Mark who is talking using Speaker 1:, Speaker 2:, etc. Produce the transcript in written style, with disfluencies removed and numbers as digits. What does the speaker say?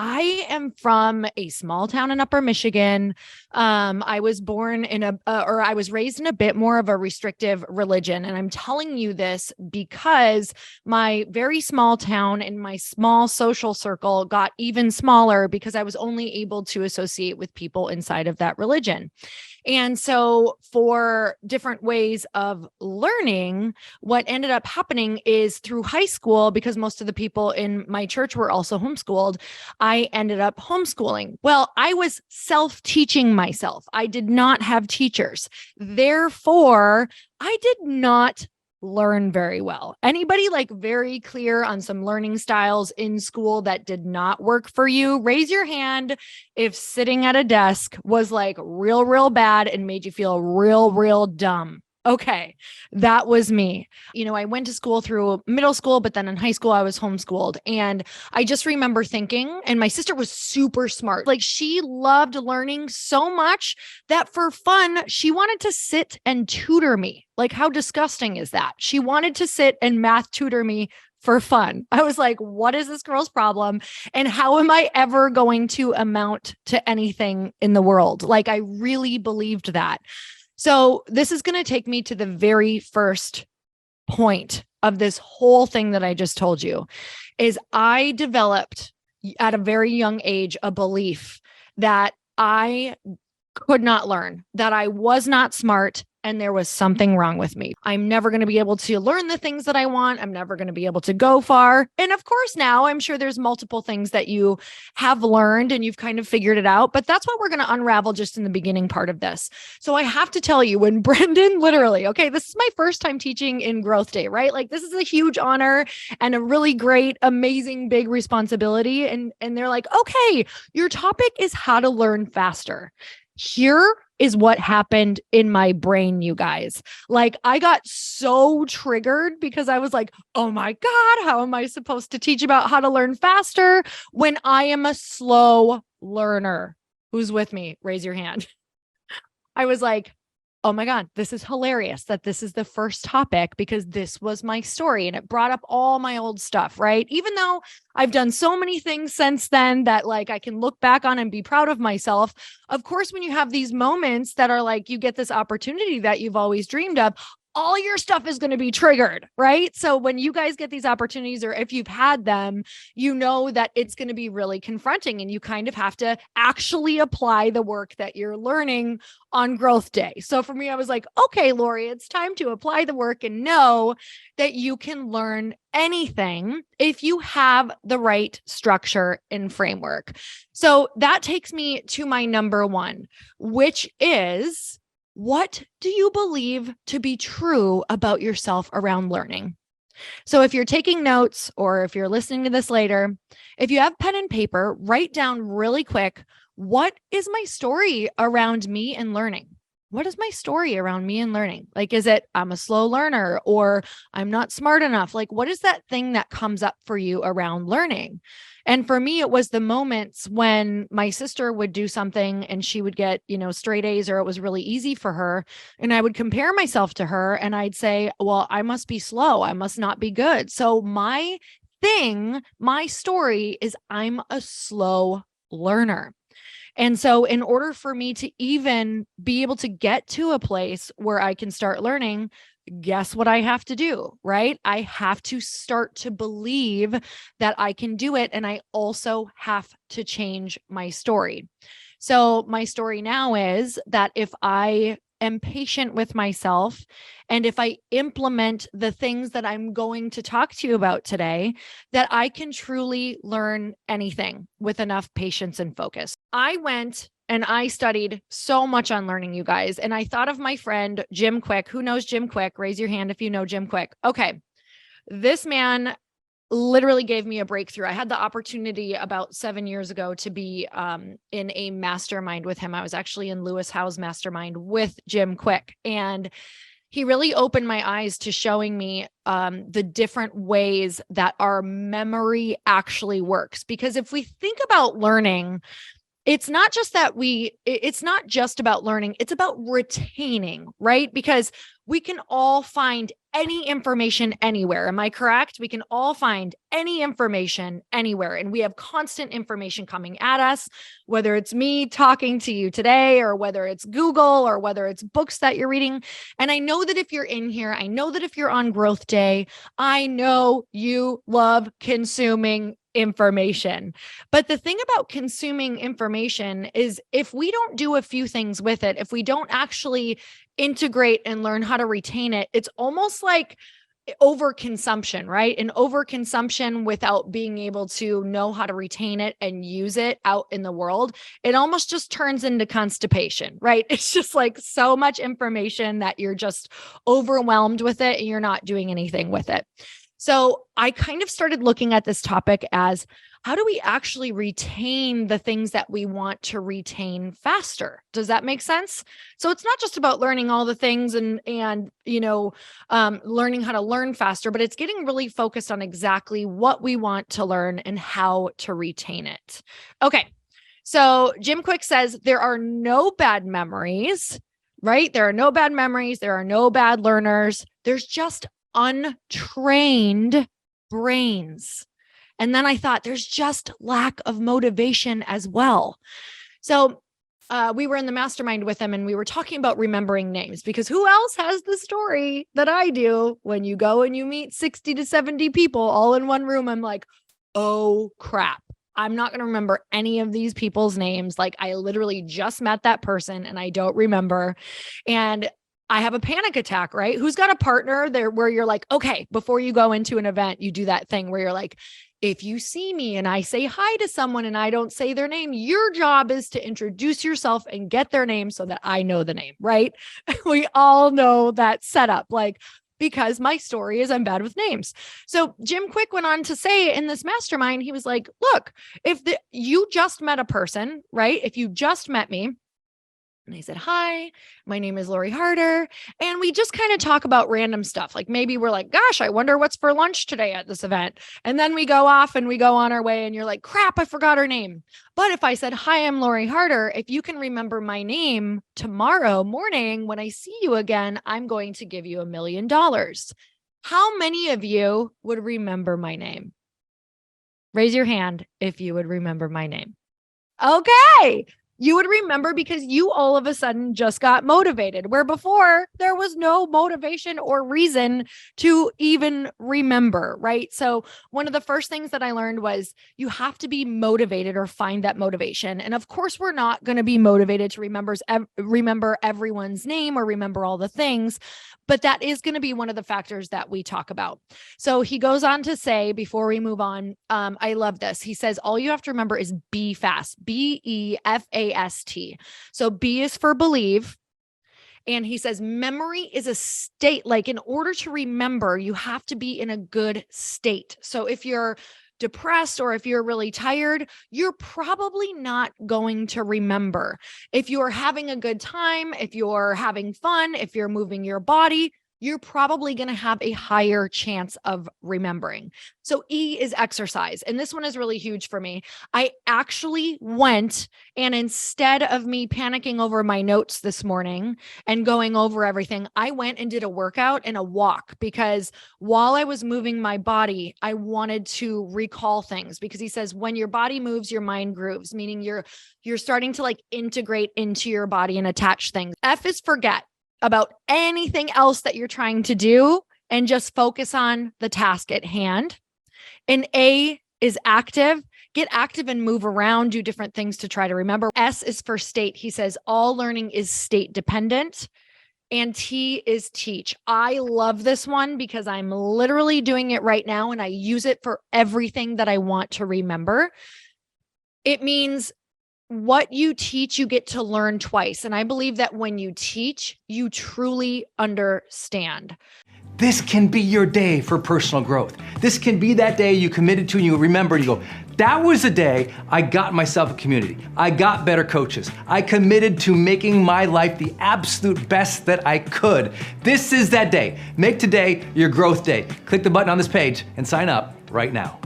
Speaker 1: I am from a small town in Upper Michigan. I was born in or I was raised in a bit more of a restrictive religion. And I'm telling you this because my very small town and my small social circle got even smaller because I was only able to associate with people inside of that religion. And so for different ways of learning, what ended up happening is through high school, because most of the people in my church were also homeschooled, I ended up homeschooling. Well, I was self-teaching myself. I did not have teachers. Therefore, I did not learn very well. Anybody like very clear on some learning styles in school that did not work for you? Raise your hand if sitting at a desk was like real bad and made you feel real dumb. Okay, that was me. I went to school through middle school, but then in high school, I was homeschooled. And I just remember thinking, and my sister was super smart. Like she loved learning so much that for fun, she wanted to sit and tutor me. Like, how disgusting is that? She wanted to sit and math tutor me for fun. I was like, what is this girl's problem? And how am I ever going to amount to anything in the world? Like, I really believed that. So this is going to take me to the very first point of this whole thing that I just told you, is I developed at a very young age a belief that I could not learn, that I was not smart, and there was something wrong with me. I'm never going to be able to learn the things that I want. I'm never going to be able to go far. And of course, now I'm sure there's multiple things that you have learned and you've kind of figured it out, but that's what we're going to unravel just in the beginning part of this. So I have to tell you, when Brendan literally, okay, this is my first time teaching in GrowthDay, right? Like this is a huge honor and a really great, amazing, big responsibility. And they're like, okay, your topic is how to learn faster. Here is what happened in my brain, you guys. Like I got so triggered because I was like, oh my God, how am I supposed to teach about how to learn faster when I am a slow learner? Who's with me? Raise your hand. I was like, oh my God, this is hilarious that this is the first topic because this was my story and it brought up all my old stuff, right? Even though I've done so many things since then that like I can look back on and be proud of myself. Of course, when you have these moments that are like, you get this opportunity that you've always dreamed of, all your stuff is going to be triggered, right? So when you guys get these opportunities, or if you've had them, you know that it's going to be really confronting and you kind of have to actually apply the work that you're learning on GrowthDay. So for me, I was like, okay, Lori, it's time to apply the work and know that you can learn anything if you have the right structure and framework. So that takes me to my number one, which is, what do you believe to be true about yourself around learning? So if you're taking notes or if you're listening to this later, if you have pen and paper, write down really quick, what is my story around me and learning? What is my story around me and learning? Like, is it I'm a slow learner or I'm not smart enough? Like, what is that thing that comes up for you around learning? And for me, it was the moments when my sister would do something and she would get, straight A's, or it was really easy for her. And I would compare myself to her and I'd say, well, I must be slow. I must not be good. So my story is I'm a slow learner. And so in order for me to even be able to get to a place where I can start learning, guess what I have to do, right? I have to start to believe that I can do it. And I also have to change my story. So my story now is that if I am patient with myself, and if I implement the things that I'm going to talk to you about today, that I can truly learn anything with enough patience and focus. I went and I studied so much on learning, you guys. And I thought of my friend, Jim Quick. Who knows Jim Quick? Raise your hand if you know Jim Quick. Okay. This man literally gave me a breakthrough. I had the opportunity about 7 years ago to be in a mastermind with him. I was actually in Lewis Howe's mastermind with Jim Quick. And he really opened my eyes to showing me the different ways that our memory actually works. Because if we think about learning, it's not just about learning, it's about retaining, right? Because we can all find any information anywhere. Am I correct? We can all find any information anywhere. And we have constant information coming at us, whether it's me talking to you today, or whether it's Google, or whether it's books that you're reading. And I know that if you're in here, I know that if you're on Growth Day, I know you love consuming information. But the thing about consuming information is if we don't do a few things with it, if we don't actually integrate and learn how to retain it, it's almost like overconsumption, right? And overconsumption without being able to know how to retain it and use it out in the world, it almost just turns into constipation, right? It's just like so much information that you're just overwhelmed with it and you're not doing anything with it. So I kind of started looking at this topic as, how do we actually retain the things that we want to retain faster? Does that make sense? So it's not just about learning all the things and learning how to learn faster, but it's getting really focused on exactly what we want to learn and how to retain it. Okay. So Jim Quick says there are no bad memories, right? There are no bad memories. There are no bad learners. There's just untrained brains. And then I thought there's just lack of motivation as well. So we were in the mastermind with them and we were talking about remembering names, because who else has the story that I do? When you go and you meet 60 to 70 people all in one room, I'm like, oh crap, I'm not going to remember any of these people's names. Like, I literally just met that person and I don't remember. And I have a panic attack, right? Who's got a partner there where you're like, okay, before you go into an event, you do that thing where you're like, if you see me and I say hi to someone and I don't say their name, your job is to introduce yourself and get their name so that I know the name, right? We all know that setup, like, because my story is I'm bad with names. So Jim Quick went on to say in this mastermind, he was like, look, if you just met a person, right? If you just met me, and I said, hi, my name is Lori Harder. And we just kind of talk about random stuff. Like maybe we're like, gosh, I wonder what's for lunch today at this event. And then we go off and we go on our way and you're like, crap, I forgot her name. But if I said, hi, I'm Lori Harder, if you can remember my name tomorrow morning, when I see you again, I'm going to give you $1 million. How many of you would remember my name? Raise your hand if you would remember my name. Okay. You would remember because you all of a sudden just got motivated, where before there was no motivation or reason to even remember, right? So one of the first things that I learned was you have to be motivated or find that motivation. And of course, we're not going to be motivated to remember everyone's name or remember all the things, but that is going to be one of the factors that we talk about. So he goes on to say, before we move on, I love this. He says, all you have to remember is be fast, BEFAST. So B is for believe. And he says, memory is a state. Like, in order to remember, you have to be in a good state. So if you're depressed or if you're really tired, you're probably not going to remember. If you're having a good time, if you're having fun, if you're moving your body, you're probably going to have a higher chance of remembering. So E is exercise. And this one is really huge for me. I actually went, and instead of me panicking over my notes this morning and going over everything, I went and did a workout and a walk, because while I was moving my body, I wanted to recall things, because he says, when your body moves, your mind grooves, meaning you're starting to like integrate into your body and attach things. F is forget about anything else that you're trying to do and just focus on the task at hand. And A is active. Get active and move around, do different things to try to remember. S is for state. He says all learning is state dependent. And T is teach. I love this one because I'm literally doing it right now and I use it for everything that I want to remember. It means what you teach, you get to learn twice. And I believe that when you teach, you truly understand.
Speaker 2: This can be your day for personal growth. This can be that day you committed to and you remember and you go, that was the day I got myself a community. I got better coaches. I committed to making my life the absolute best that I could. This is that day. Make today your growth day. Click the button on this page and sign up right now.